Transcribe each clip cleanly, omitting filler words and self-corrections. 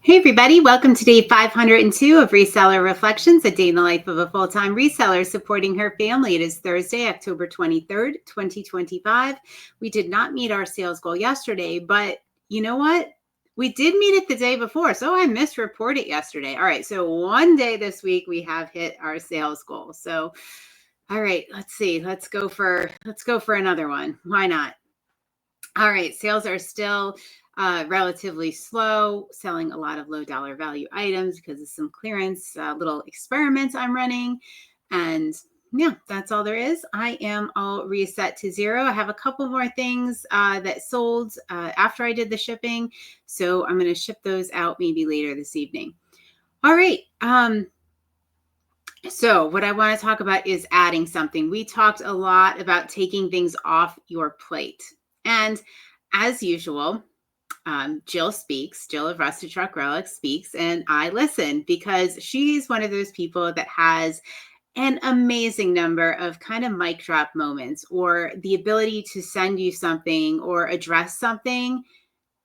Hey everybody, welcome to day 502 of Reseller Reflections, a day in the life of a full-time reseller supporting her family. It is Thursday, October 23rd, 2025. We did not meet our sales goal yesterday, but you know what? We did meet it the day before, so I misreported yesterday. All right, so one day this week we have hit our sales goal. So, all right, let's see. Let's go for another one. Why not? All right, sales are still relatively slow, selling a lot of low dollar value items because of some clearance, little experiments I'm running. And yeah, that's all there is. I am all reset to zero. I have a couple more things that sold after I did the shipping. So I'm going to ship those out maybe later this evening. All right. So what I want to talk about is adding something. We talked a lot about taking things off your plate. And as usual, Jill speaks. Jill of Rusted Truck Relics speaks, and I listen because she's one of those people that has an amazing number of kind of mic drop moments or the ability to send you something or address something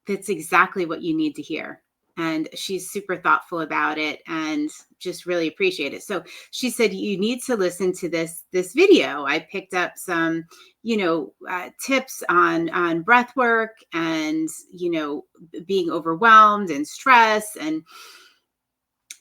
that's exactly what you need to hear. And she's super thoughtful about it and just really appreciate it. So she said, you need to listen to this video. I picked up some, tips on breath work and, being overwhelmed and stress. And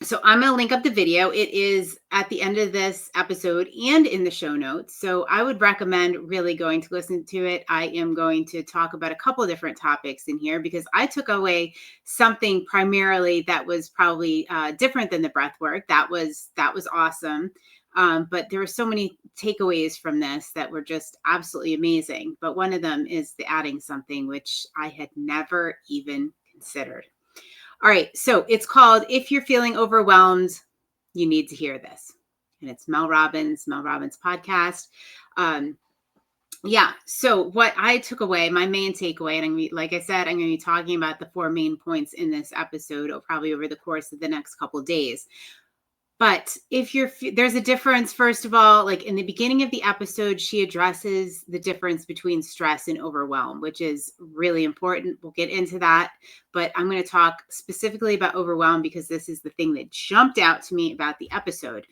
so I'm going to link up the video. It is at the end of this episode and in the show notes. So I would recommend really going to listen to it. I am going to talk about a couple of different topics in here because I took away something primarily that was probably different than the breath work. That was awesome. But there were so many takeaways from this that were just absolutely amazing. But one of them is the adding something, which I had never even considered. All right, so it's called If You're Feeling Overwhelmed, You Need to Hear This. And it's Mel Robbins' podcast. So what I took away, my main takeaway, and like I said, I'm going to be talking about the 4 main points in this episode probably over the course of the next couple of days. But there's a difference, first of all, like in the beginning of the episode, she addresses the difference between stress and overwhelm, which is really important. We'll get into that. But I'm going to talk specifically about overwhelm because this is the thing that jumped out to me about the episode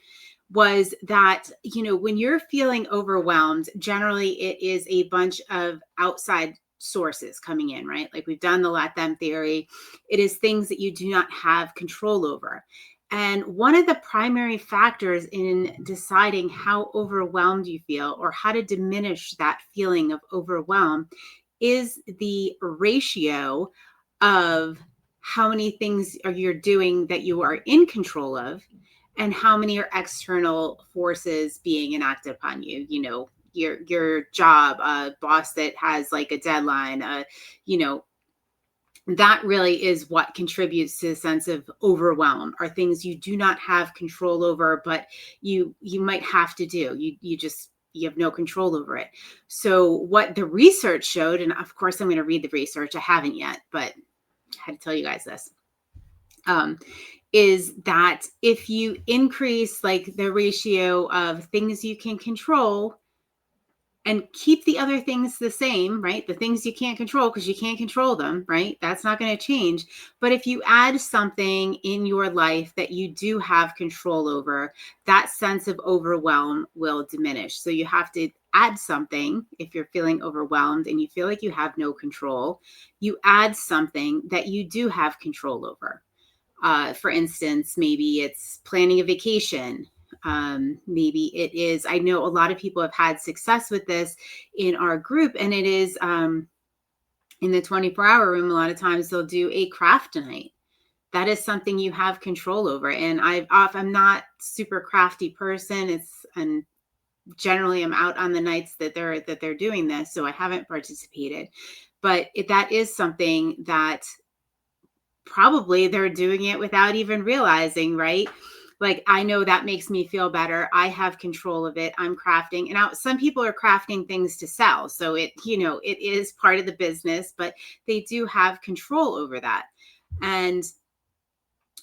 was that, when you're feeling overwhelmed, generally it is a bunch of outside sources coming in, right? Like we've done the let them theory. It is things that you do not have control over. And one of the primary factors in deciding how overwhelmed you feel or how to diminish that feeling of overwhelm is the ratio of how many things you're doing that you are in control of and how many are external forces being enacted upon you. Your job, a boss that has like a deadline, that really is what contributes to the sense of overwhelm, are things you do not have control over, but you might have to do. You have no control over it. So what the research showed, and of course I'm going to read the research, I haven't yet, but I had to tell you guys this, is that if you increase like the ratio of things you can control and keep the other things the same, right? The things you can't control because you can't control them, right? That's not going to change. But if you add something in your life that you do have control over, that sense of overwhelm will diminish. So you have to add something if you're feeling overwhelmed and you feel like you have no control. You add something that you do have control over. For instance, maybe it's planning a vacation. Maybe it is, I know a lot of people have had success with this in our group, and it is in the 24-hour room. A lot of times they'll do a craft night. That is something you have control over. And I'm not super crafty person. And generally I'm out on the nights that they're doing this. So I haven't participated, but that is something that probably they're doing it without even realizing, right? Like, I know that makes me feel better. I have control of it. I'm crafting. And some people are crafting things to sell. So it is part of the business, but they do have control over that. And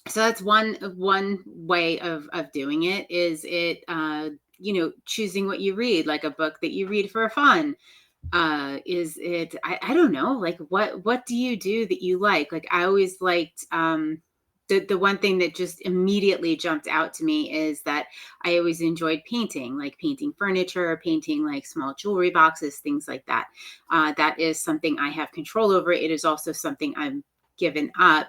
so that's one way of doing it is it, choosing what you read, like a book that you read for fun. Is it, I don't know, like what do you do that you like? Like I always liked The one thing that just immediately jumped out to me is that I always enjoyed painting, like painting furniture, painting like small jewelry boxes, things like that. That is something I have control over. It is also something I'm given up.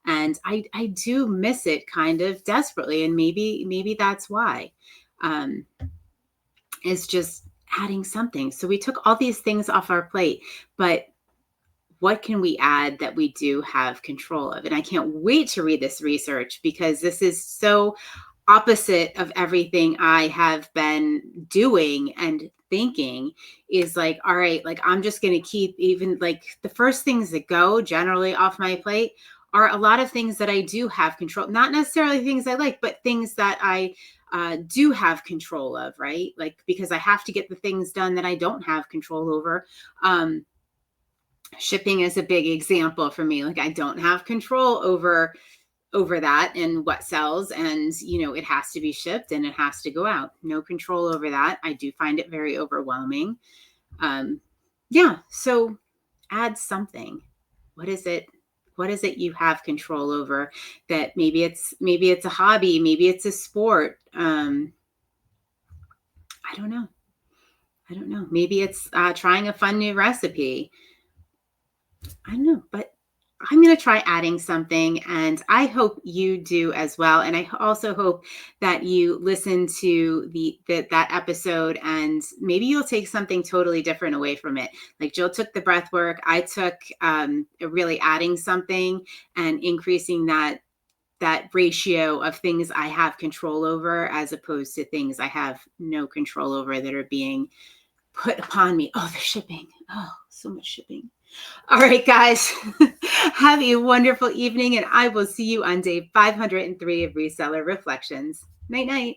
And I do miss it kind of desperately. And maybe that's why. Um, is just adding something. So we took all these things off our plate, but what can we add that we do have control of? And I can't wait to read this research because this is so opposite of everything I have been doing and thinking. Is like, all right, like I'm just going to keep, even like the first things that go generally off my plate are a lot of things that I do have control, not necessarily things I like, but things that I do have control of, right? Like, because I have to get the things done that I don't have control over. Shipping is a big example for me. Like I don't have control over that and what sells, and it has to be shipped and it has to go out. No control over that. I do find it very overwhelming. Yeah, so add something. What is it you have control over? That maybe it's a hobby, maybe it's a sport. I don't know. Maybe it's trying a fun new recipe. I don't know, but I'm going to try adding something, and I hope you do as well. And I also hope that you listen to that episode, and maybe you'll take something totally different away from it. Like Jill took the breath work. I took really adding something and increasing that ratio of things I have control over, as opposed to things I have no control over that are being put upon me. Oh, the shipping. Oh, so much shipping. All right, guys, have a wonderful evening, and I will see you on day 503 of Reseller Reflections. Night, night.